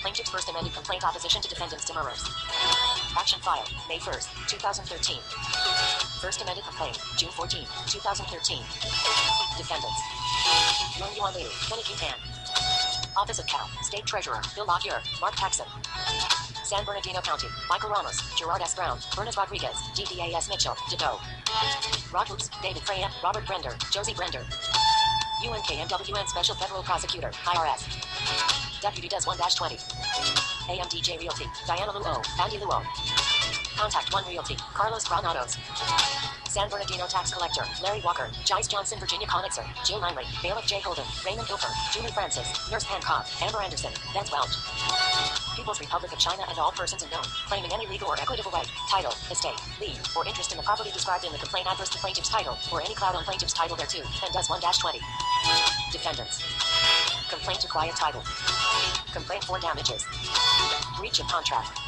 Plaintiff's first amended complaint opposition to defendant's demurrers. Action filed, May 1st, 2013. First amended complaint, June 14, 2013. Defendants. Young Yuan Liu, Kenny Tan. Office of Cal, State Treasurer, Bill Lockyer, Mark Paxson. San Bernardino County, Michael Ramos, Gerard S. Brown, Bernas Rodriguez, DDAS Mitchell, Dedeaux. Rod Hoops, David Freya, Robert Brender, Josie Brender. UNKMWN Special Federal Prosecutor, IRS. Deputy Des 1-20. AMDJ Realty, Diana Luo, Andy Luo. Contact 1 Realty, Carlos Granados. San Bernardino Tax Collector, Larry Walker, Jice Johnson, Virginia Conixer, Jill Linley, Bailiff J. Holden, Raymond Hilfer, Julie Francis, Nurse Hancock, Amber Anderson, Vince Welch. People's Republic of China and all persons unknown, claiming any legal or equitable right, title, estate, lien, or interest in the property described in the complaint adverse to plaintiff's title, or any cloud on plaintiff's title thereto, and Des 1-20. Defendants. Complaint to quiet title. Complaint for damages. Breach of contract.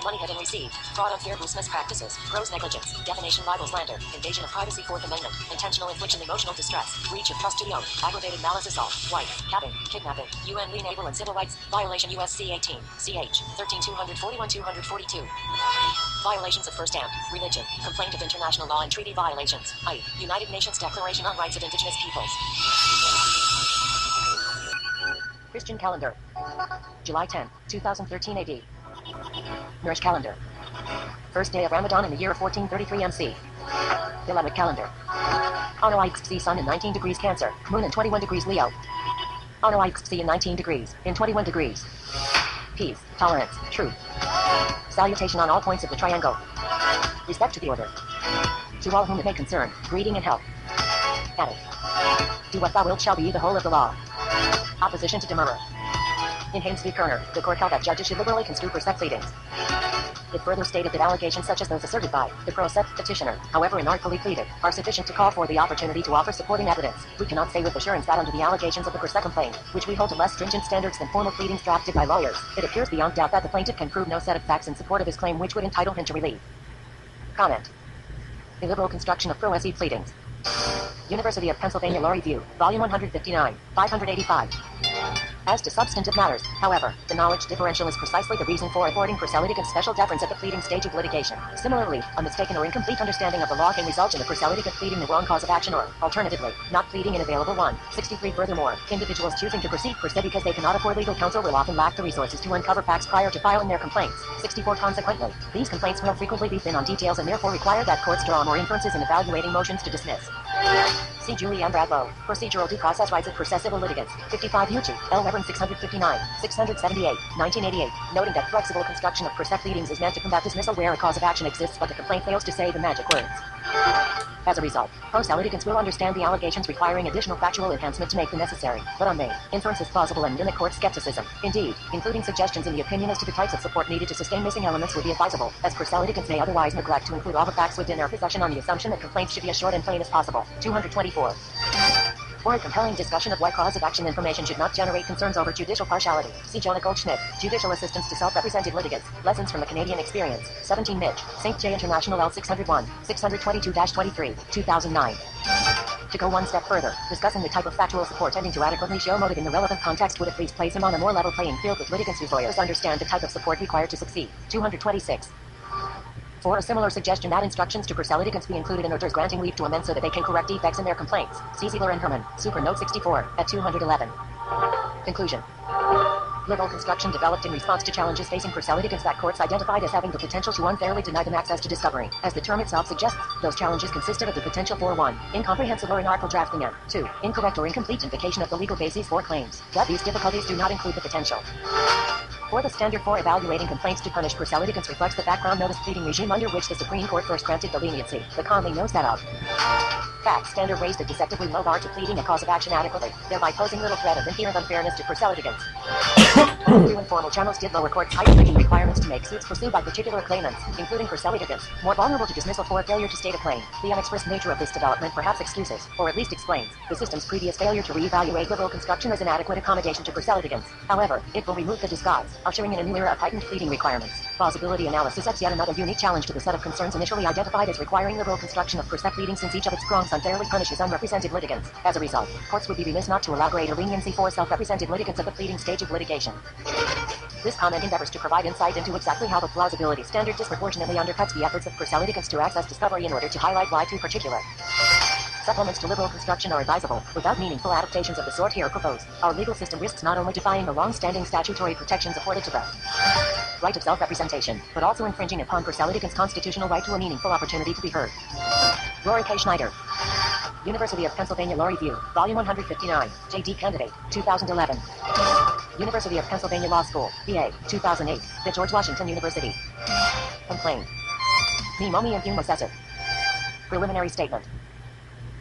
Money hidden received, fraud, unfair business practices, gross negligence, defamation, libel, slander, invasion of privacy, Fourth Amendment, intentional infliction, emotional distress, breach of trust to the oath, aggravated malice assault, wife, cabin, kidnapping, UN lien, naval and civil rights, violation USC 18, CH, 13-241-242. Violations of First and Religion, complaint of international law and treaty violations, I, United Nations Declaration on Rights of Indigenous Peoples. Christian calendar. July 10, 2013 AD. Nourish calendar. First day of Ramadan in the year of 1433 MC. Islamic calendar. R.I.P Sun in 19 degrees Cancer, Moon in 21 degrees Leo. R.I.P in 19 degrees, in 21 degrees. Peace, tolerance, truth. Salutation on all points of the triangle. Respect to the order. To all whom it may concern, greeting and help. Attic. Do what thou wilt shall be the whole of the law. Opposition to demurrer. In Haynes v. Kerner, the court held that judges should liberally construe per se pleadings. It further stated that allegations such as those asserted by the pro se petitioner, however inartfully pleaded, are sufficient to call for the opportunity to offer supporting evidence. We cannot say with assurance that under the allegations of the per se complaint, which we hold to less stringent standards than formal pleadings drafted by lawyers, it appears beyond doubt that the plaintiff can prove no set of facts in support of his claim which would entitle him to relief. Comment. Illiberal construction of pro se pleadings. University of Pennsylvania Law Review, Volume 159, 585. As to substantive matters, however, the knowledge differential is precisely the reason for affording per se litigants special deference at the pleading stage of litigation. Similarly, a mistaken or incomplete understanding of the law can result in the per se litigant pleading the wrong cause of action or, alternatively, not pleading an available one. 63. Furthermore, individuals choosing to proceed per se because they cannot afford legal counsel will often lack the resources to uncover facts prior to filing their complaints. 64. Consequently, these complaints will frequently be thin on details and therefore require that courts draw more inferences in evaluating motions to dismiss. See Julianne Bradlow, Procedural Due Process Rights of Per se Civil Litigants, 55 UG, L. Rev. 659, 678, 1988, noting that flexible construction of per se pleadings is meant to combat dismissal where a cause of action exists but the complaint fails to say the magic words. As a result, pro se litigants will understand the allegations requiring additional factual enhancement to make them necessary, but unmade, inferences plausible and limit court skepticism. Indeed, including suggestions in the opinion as to the types of support needed to sustain missing elements would be advisable, as per se litigants may otherwise neglect to include all the facts within their possession on the assumption that complaints should be as short and plain as possible. 224. For a compelling discussion of why cause of action information should not generate concerns over judicial partiality, see Jonah Goldschmidt, Judicial Assistance to Self-Represented Litigants, Lessons from the Canadian Experience, 17 Midge, St. J International L 601, 622-23, 2009. To go one step further, discussing the type of factual support tending to adequately show motive in the relevant context would at least place him on a more level playing field with litigants whose lawyers understand the type of support required to succeed. 226. For a similar suggestion that instructions to per se litigants be included in orders granting leave to amend so that they can correct defects in their complaints. See Ziegler and Herman, Super Note 64, at 211. Conclusion. Liberal construction developed in response to challenges facing per se litigants that courts identified as having the potential to unfairly deny them access to discovery. As the term itself suggests, those challenges consisted of the potential for 1. Incomprehensive or inartful drafting and 2. Incorrect or incomplete indication of the legal bases for claims. But these difficulties do not include the potential for the standard for evaluating complaints to punish per se litigants reflects the background notice pleading regime under which the Supreme Court first granted the leniency. The commonly known set of fact standard raised a deceptively low bar to pleading a cause of action adequately, thereby posing little threat of inherent unfairness to per se litigants. Through informal channels did lower courts higher pleading requirements to make suits pursued by particular claimants, including per se litigants, more vulnerable to dismissal for failure to state a claim. The unexpressed nature of this development perhaps excuses, or at least explains, the system's previous failure to re-evaluate liberal construction as an adequate accommodation to per se litigants. However, it will remove the disguise, ushering in a new era of heightened pleading requirements. Plausibility analysis adds yet another unique challenge to the set of concerns initially identified as requiring liberal construction of per se pleading, since each of its prongs unfairly punishes unrepresented litigants. As a result, courts would be remiss not to allow greater leniency for self-represented litigants at the pleading stage of litigation. This comment endeavors to provide insight into exactly how the plausibility standard disproportionately undercuts the efforts of pro-litigants to access discovery in order to highlight why two particular supplements to liberal construction are advisable, without meaningful adaptations of the sort here proposed. Our legal system risks not only defying the long-standing statutory protections afforded to the right of self-representation, but also infringing upon pro-litigants' constitutional right to a meaningful opportunity to be heard. Rory K. Schneider, University of Pennsylvania Law Review, Volume 159, J.D. Candidate, 2011. University of Pennsylvania Law School, B.A., 2008, The George Washington University. Complaint. Me Momi and Hume Assessor. Preliminary Statement.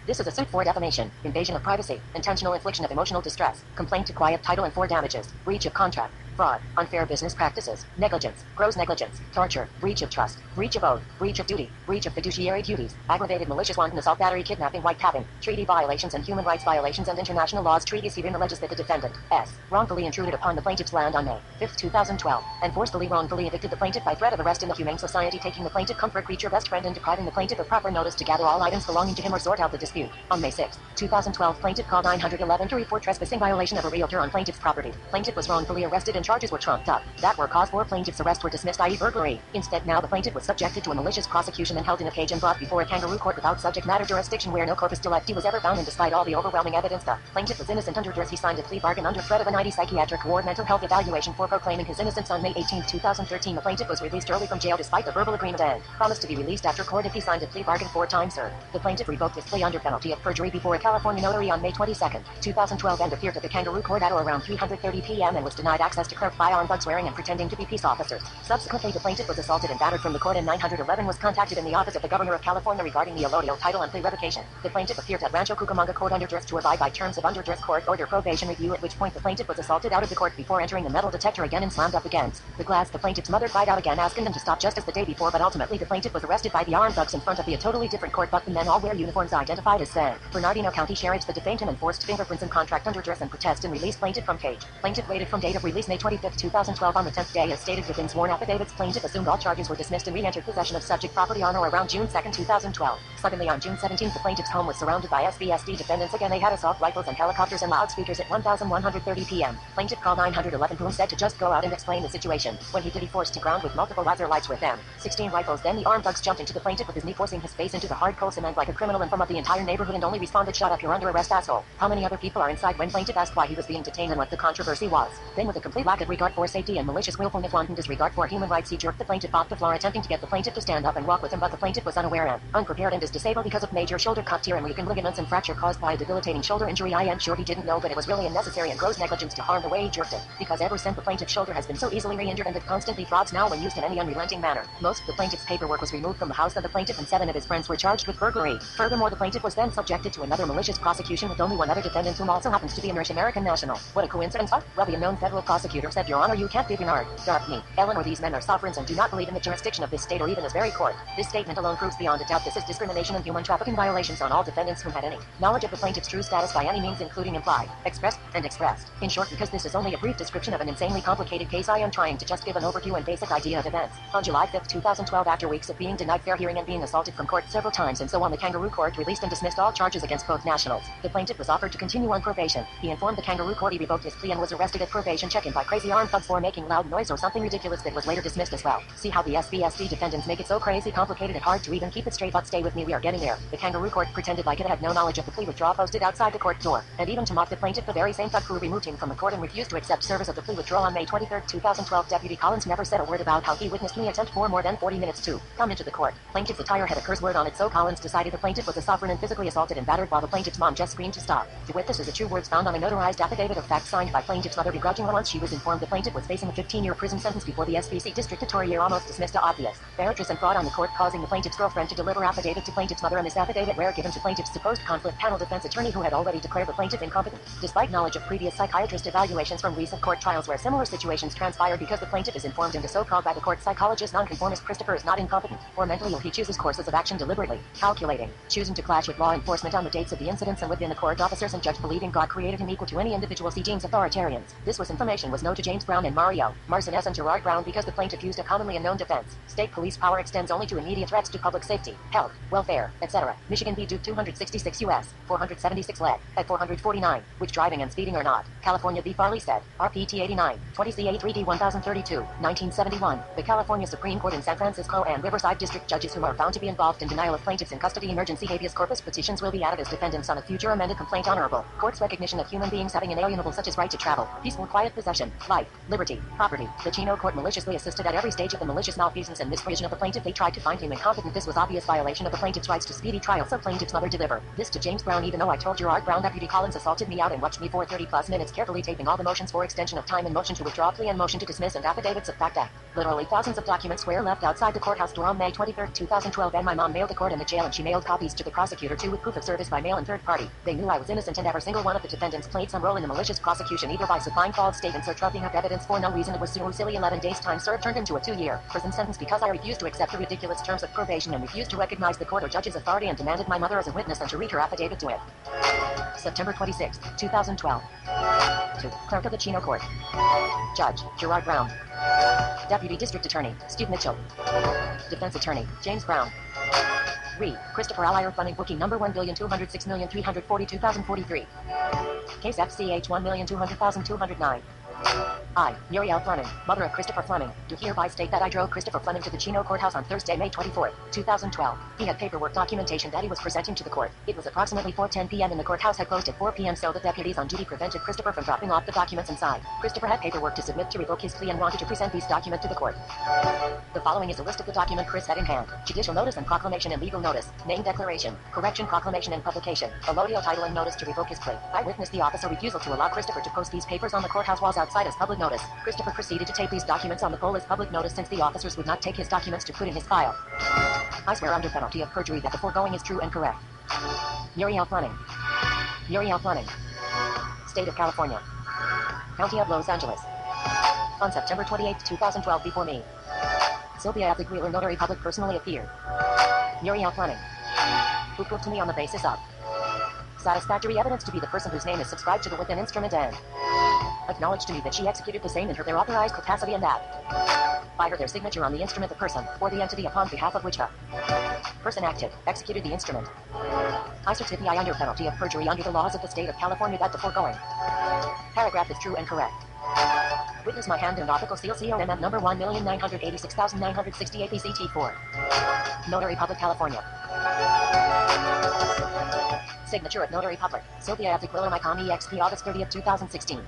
This is a suit for defamation, invasion of privacy, intentional infliction of emotional distress, complaint to quiet title and for damages, breach of contract, fraud, unfair business practices, negligence, gross negligence, torture, breach of trust, breach of oath, breach of duty, breach of fiduciary duties, aggravated malicious wanton assault, battery, kidnapping, wiretapping, treaty violations and human rights violations and international laws, treaties. He alleges that the defendant, S, wrongfully intruded upon the plaintiff's land on May 5, 2012, and forcibly wrongfully evicted the plaintiff by threat of arrest in the Humane Society, taking the plaintiff comfort, creature, best friend, and depriving the plaintiff of proper notice to gather all items belonging to him or sort out the dispute. On May 6, 2012, plaintiff called 911 to report trespassing violation of a realtor on plaintiff's property. Plaintiff was wrongfully arrested and charges were trumped up that were cause for plaintiff's arrest were dismissed, i.e. burglary. Instead, now the plaintiff was subjected to a malicious prosecution and held in a cage and brought before a kangaroo court without subject matter jurisdiction where no corpus delicti was ever found, and despite all the overwhelming evidence, the plaintiff was innocent under duress. He signed a plea bargain under threat of a 90 psychiatric ward mental health evaluation for proclaiming his innocence. On May 18, 2013, the plaintiff was released early from jail despite the verbal agreement and promised to be released after court if he signed a plea bargain 4 times served. The plaintiff revoked his plea under penalty of perjury before a California notary on May 22, 2012, and appeared at the kangaroo court at or around 3:30 p.m. and was denied access to clerk by armed bug swearing and pretending to be peace officers. Subsequently, the plaintiff was assaulted and battered from the court, and 911 was contacted in the office of the governor of California regarding the allodial title and plea revocation. The plaintiff appeared at Rancho Cucamonga Court under duress to abide by terms of under duress court order probation review, at which point the plaintiff was assaulted out of the court before entering the metal detector again and slammed up against the glass. The plaintiff's mother cried out again, asking them to stop just as the day before, but ultimately the plaintiff was arrested by the armed thugs in front of a totally different court, but the men all wear uniforms identified as San Bernardino County Sheriffs. The defamed him and forced fingerprints and contract under duress and protest and released plaintiff from cage. Plaintiff waited from date of release May 25, 2012. On the 10th day, as stated within sworn affidavits, plaintiff assumed all charges were dismissed and re-entered possession of subject property on or around June 2, 2012. Suddenly on June 17, the plaintiff's home was surrounded by SBSD defendants again. They had assault rifles and helicopters and loudspeakers at 11:30 p.m. Plaintiff called 911, who said to just go out and explain the situation. When he did, he forced to ground with multiple laser lights with them 16 rifles. Then the armed thugs jumped into the plaintiff with his knee, forcing his face into the hard cold cement like a criminal in front of the entire neighborhood, and only responded, "Shut up, you're under arrest, asshole." How many other people are inside? When plaintiff asked why he was being detained and what the controversy was, then with a complete lack of regard for safety and malicious willfulness, wanton disregard for human rights, he jerked the plaintiff off the floor, attempting to get the plaintiff to stand up and walk with him, but the plaintiff was unaware and unprepared and is disabled because of major shoulder cut, tear, and weakened ligaments and fracture caused by a debilitating shoulder injury. I am sure he didn't know, but it was really unnecessary and gross negligence to harm the way he jerked it, because ever since the plaintiff's shoulder has been so easily re-injured and it constantly throbs now when used in any unrelenting manner. Most of the plaintiff's paperwork was removed from the house, and the plaintiff and 7 of his friends were charged with burglary. Furthermore, the plaintiff was then subjected to another malicious prosecution with only one other defendant, whom also happens to be an Irish American national. What a coincidence, huh? Well, the unknown federal prosecutor said, "Your Honor, you can't be Bernard, Daphne, Ellen, or these men are sovereigns and do not believe in the jurisdiction of this state or even this very court." This statement alone proves beyond a doubt this is discrimination and human trafficking violations on all defendants who had any knowledge of the plaintiff's true status by any means, including implied, expressed, and expressed. In short, because this is only a brief description of an insanely complicated case, I am trying to just give an overview and basic idea of events. On July 5, 2012, after weeks of being denied fair hearing and being assaulted from court several times and so on, the kangaroo court released and dismissed all charges against both nationals. The plaintiff was offered to continue on probation. He informed the kangaroo court he revoked his plea and was arrested at probation check-in by crazy armed thugs for making loud noise or something ridiculous that was later dismissed as well. See how the SBSD defendants make it so crazy complicated and hard to even keep it straight, but stay with me, we are getting there. The kangaroo court pretended like it had no knowledge of the plea withdrawal posted outside the court door, and even to mock the plaintiff, the very same thug who removed him from the court and refused to accept service of the plea withdrawal on May 23, 2012. Deputy Collins never said a word about how he witnessed me attempt for more than 40 minutes to come into the court. Plaintiff's attire had a curse word on it, so Collins decided the plaintiff was a sovereign and physically assaulted and battered, while the plaintiff's mom just screamed to stop. The witness is the true words found on a notarized affidavit of fact signed by plaintiff's mother, begrudgingly once she was informed the plaintiff was facing a 15-year prison sentence before the SBC district attorney almost dismissed a obvious barriers and fraud on the court, causing the plaintiff's girlfriend to deliver affidavit to plaintiff's mother, and this affidavit were given to plaintiff's supposed conflict panel defense attorney, who had already declared the plaintiff incompetent, despite knowledge of previous psychiatrist evaluations from recent court trials where similar situations transpired. Because the plaintiff is informed and the so-called by the court psychologist nonconformist Christopher is not incompetent or mentally ill, he chooses courses of action deliberately, calculating, choosing to clash with law enforcement on the dates of the incidents and within the court officers and judge, believing God created him equal to any individuals he deems authoritarians. This was information was known go to James Brown and Mario, Martinez and Gerard Brown because the plaintiff used a commonly unknown defense. State police power extends only to immediate threats to public safety, health, welfare, etc. Michigan v. Duke 266 U.S. 476 leg. At 449, which driving and speeding are not. California v. Farley said, RPT 89, 20 CA 3D 1032, 1971. The California Supreme Court in San Francisco and Riverside District judges who are found to be involved in denial of plaintiffs in custody emergency habeas corpus petitions will be added as defendants on a future amended complaint. Honorable Court's recognition of human beings having inalienable such as right to travel, peaceful quiet possession, life, liberty, property. The Chino Court maliciously assisted at every stage of the malicious malfeasance and misprision of the plaintiff. They tried to find him incompetent. This was obvious violation of the plaintiff's rights to speedy trial, so plaintiff's mother deliver this to James Brown. Even though I told Gerard Brown Deputy Collins assaulted me out and watched me for 30 plus minutes carefully taping all the motions for extension of time and motion to withdraw plea and motion to dismiss and affidavits of fact act. Literally thousands of documents were left outside the courthouse door on May 23, 2012, and my mom mailed the court and the jail, and she mailed copies to the prosecutor too with proof of service by mail and third party. They knew I was innocent, and every single one of the defendants played some role in the malicious prosecution, either by supplying false statements or trumping up evidence for no reason. It was so silly. 11 days time served turned into a 2-year prison sentence because I refused to accept the ridiculous terms of probation and refused to recognize the court or judge's authority and demanded my mother as a witness and to read her affidavit to it. September 26, 2012. To Clerk of the Chino Court. Judge Gerard Brown. Deputy District Attorney Steve Mitchell. Defense Attorney James Brown. Re. Christopher Allier Funding Booking Number 1,206,342,043. Case FCH 1,200,209. I, Muriel Fleming, mother of Christopher Fleming, do hereby state that I drove Christopher Fleming to the Chino Courthouse on Thursday, May 24, 2012. He had paperwork documentation that he was presenting to the court. It was approximately 4:10 p.m. and the courthouse had closed at 4 p.m. so the deputies on duty prevented Christopher from dropping off the documents inside. Christopher had paperwork to submit to revoke his plea and wanted to present these documents to the court. The following is a list of the document Chris had in hand. Judicial notice and proclamation and legal notice. Name declaration. Correction proclamation and publication. Allotio title and notice to revoke his plea. I witnessed the officer refusal to allow Christopher to post these papers on the courthouse walls outside as public notice. Christopher proceeded to tape these documents on the pole as public notice since the officers would not take his documents to put in his file. I swear under penalty of perjury that the foregoing is true and correct. Muriel Fleming. Muriel Fleming. State of California. County of Los Angeles. On September 28, 2012 before me. Sylvia F. Wheeler Notary Public personally appeared. Muriel Fleming. Who proved to me on the basis of satisfactory evidence to be the person whose name is subscribed to the within instrument and acknowledged to me that she executed the same in her their authorized capacity and that by her their signature on the instrument the person or the entity upon behalf of which the person acted executed the instrument. I certify under penalty of perjury under the laws of the state of California that the foregoing paragraph is true and correct. Witness my hand and optical seal COMF number 1,986,968 BCT4. Notary Public California. Signature of Notary Public, Sylvia F. Wheeler Micom EXP August 30th, 2016.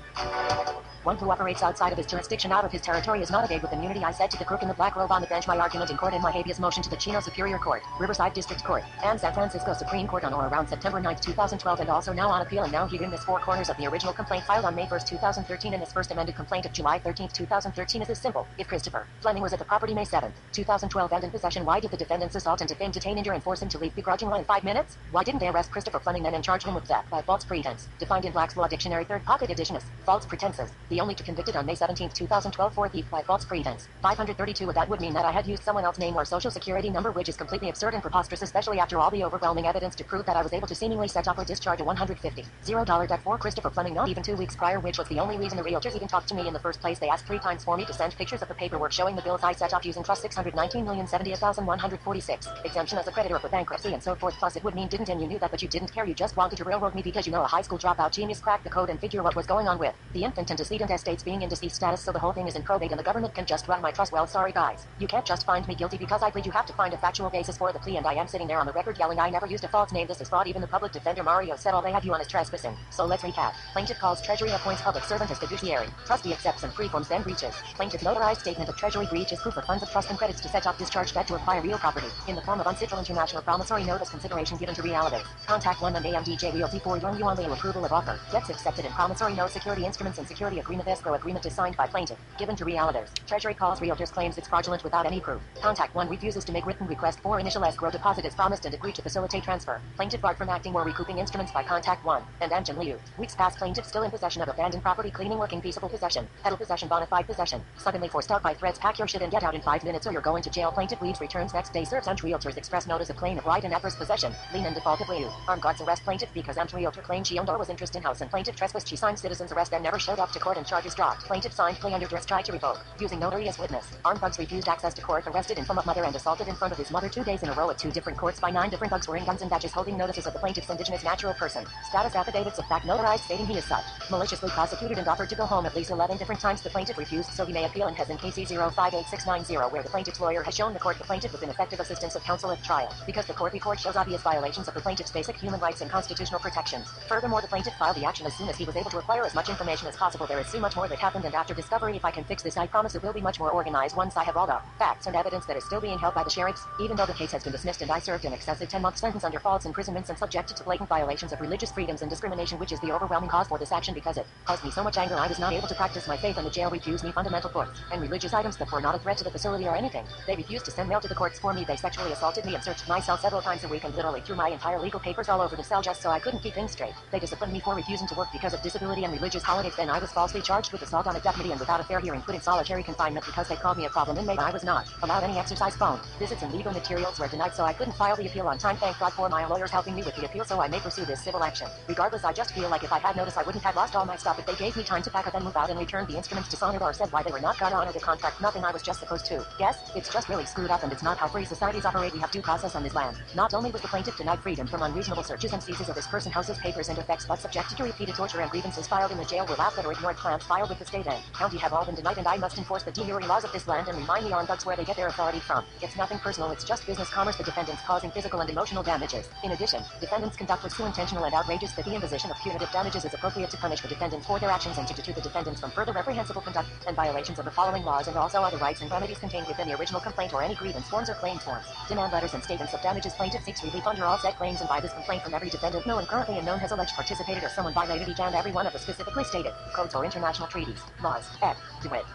One who operates outside of his jurisdiction out of his territory is not obeyed with immunity, I said to the crook in the black robe on the bench my argument in court in my habeas motion to the Chino Superior Court, Riverside District Court, and San Francisco Supreme Court on or around September 9, 2012 and also now on appeal and now herein this four corners of the original complaint filed on May 1, 2013 and his first amended complaint of July 13, 2013 is as simple. If Christopher Fleming was at the property May 7, 2012 and in possession, why did the defendants assault and defame, detain, injure and force him to leave begrudgingly in 5 minutes? Why didn't they arrest Christopher Fleming then and charge him with theft by false pretense? Defined in Black's Law Dictionary 3rd Pocket Edition as false pretenses. The only two convicted on May 17, 2012 for thief by false pretense. 532 of that would mean that I had used someone else's name or social security number, which is completely absurd and preposterous, especially after all the overwhelming evidence to prove that I was able to seemingly set off or discharge a $150 debt for Christopher Fleming not even 2 weeks prior, which was the only reason the realtors even talked to me in the first place. They asked 3 times for me to send pictures of the paperwork showing the bills I set off using trust $619,078,146, exemption as a creditor for bankruptcy and so forth, plus it would mean didn't and you knew that but you didn't care, you just wanted to railroad me because you know a high school dropout genius cracked the code and figure what was going on with the infant and decedent estates being in deceased status, so the whole thing is in probate and the government can just run my trust. Well, sorry guys, you can't just find me guilty because I plead. You have to find a factual basis for the plea, and I am sitting there on the record yelling I never used a false name. This is fraud. Even the public defender Mario said all they have you on is trespassing. So let's recap. Plaintiff calls Treasury, appoints public servant as fiduciary. Trustee accepts and preforms then breaches. Plaintiff notarized statement of Treasury breach is proof of funds of trust and credits to set off discharge debt to acquire real property in the form of uncivil international promissory note as consideration given to reality. Contact 1 and AMDJ Realty for your new on approval of offer. Debts accepted in promissory note, security instruments and security agreement. Escrow agreement is signed by plaintiff. Given to realtors. Treasury calls realtors, claims it's fraudulent without any proof. Contact 1 refuses to make written request for initial escrow deposit as promised and agreed to facilitate transfer. Plaintiff barred from acting or recouping instruments by contact 1. And Amgen Liu. Weeks past, plaintiff still in possession of abandoned property, cleaning, working, peaceable possession, pedal possession, bona fide possession. Suddenly forced out by threats, pack your shit and get out in 5 minutes or you're going to jail. Plaintiff leaves, returns next day, serves Amt realtors express notice of claim of right and adverse possession. Lien and default of Liu. Armed guards arrest plaintiff because Amt realtor claimed she owned or was interest in house and plaintiff trespassed. She signed citizen's arrest and never showed up to court. court and charges dropped. Plaintiff signed plea under duress, tried to revoke. Using notary as witness. Armed thugs refused access to court, arrested in front of mother and assaulted in front of his mother 2 days in a row at 2 different courts by 9 different thugs wearing guns and badges holding notices of the plaintiff's indigenous natural person. Status affidavits of fact notarized stating he is such. Maliciously prosecuted and offered to go home at least 11 different times. The plaintiff refused, so he may appeal and has in case C058690 where the plaintiff's lawyer has shown the court the plaintiff was ineffective assistance of counsel at trial. Because the court report shows obvious violations of the plaintiff's basic human rights and constitutional protections. Furthermore, the plaintiff filed the action as soon as he was able to acquire as much information as possible. There is so much more that happened, and after discovery, if I can fix this, I promise it will be much more organized once I have all the facts and evidence that is still being held by the sheriffs, even though the case has been dismissed and I served an excessive 10-month sentence under false imprisonments and subjected to blatant violations of religious freedoms and discrimination, which is the overwhelming cause for this action because it caused me so much anger I was not able to practice my faith, and the jail refused me fundamental books and religious items that were not a threat to the facility or anything. They refused to send mail to the courts for me. They sexually assaulted me and searched my cell several times a week and literally threw my entire legal papers all over the cell just so I couldn't keep things straight. They disciplined me for refusing to work because of disability and religious holidays. Then I was falsely charged with assault on a deputy and without a fair hearing put in solitary confinement because they called me a problem inmate. I was not allowed any exercise, phone visits, and legal materials were denied, so I couldn't file the appeal on time. Thank God for my lawyers helping me with the appeal so I may pursue this civil action. Regardless, I just feel like if I had notice I wouldn't have lost all my stuff if they gave me time to pack up and move out and return the instruments dishonored or said why they were not gonna honor the contract. Nothing, I was just supposed to. Yes, it's just really screwed up and it's not how free societies operate. We have due process on this land. Not only was the plaintiff denied freedom from unreasonable searches and seizures of his person, houses, papers, and effects, but subjected to repeated torture, and grievances filed in the jail were laughed at or ignored. Claims filed with the state and county have all been denied, and I must enforce the demurring laws of this land and remind the armed thugs where they get their authority from. It's nothing personal, it's just business commerce. The defendants causing physical and emotional damages. In addition, defendants' conduct was too intentional and outrageous that the imposition of punitive damages is appropriate to punish the defendants for their actions and to deter the defendants from further reprehensible conduct and violations of the following laws, and also other rights and remedies contained within the original complaint or any grievance forms or claim forms. Demand letters and statements of damages. Plaintiff seeks relief under all said claims and by this complaint from every defendant known, currently unknown, has alleged participated or someone violated each and every one of the specifically stated codes or international treaties, laws, act, do it.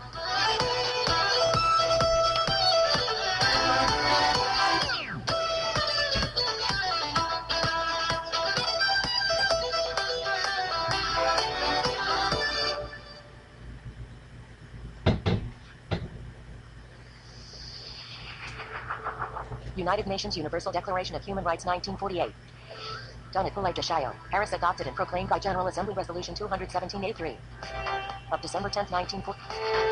United Nations Universal Declaration of Human Rights 1948. Done at Fuller Deshayo. Harris adopted and proclaimed by General Assembly Resolution 217A3 of December 10, 1940.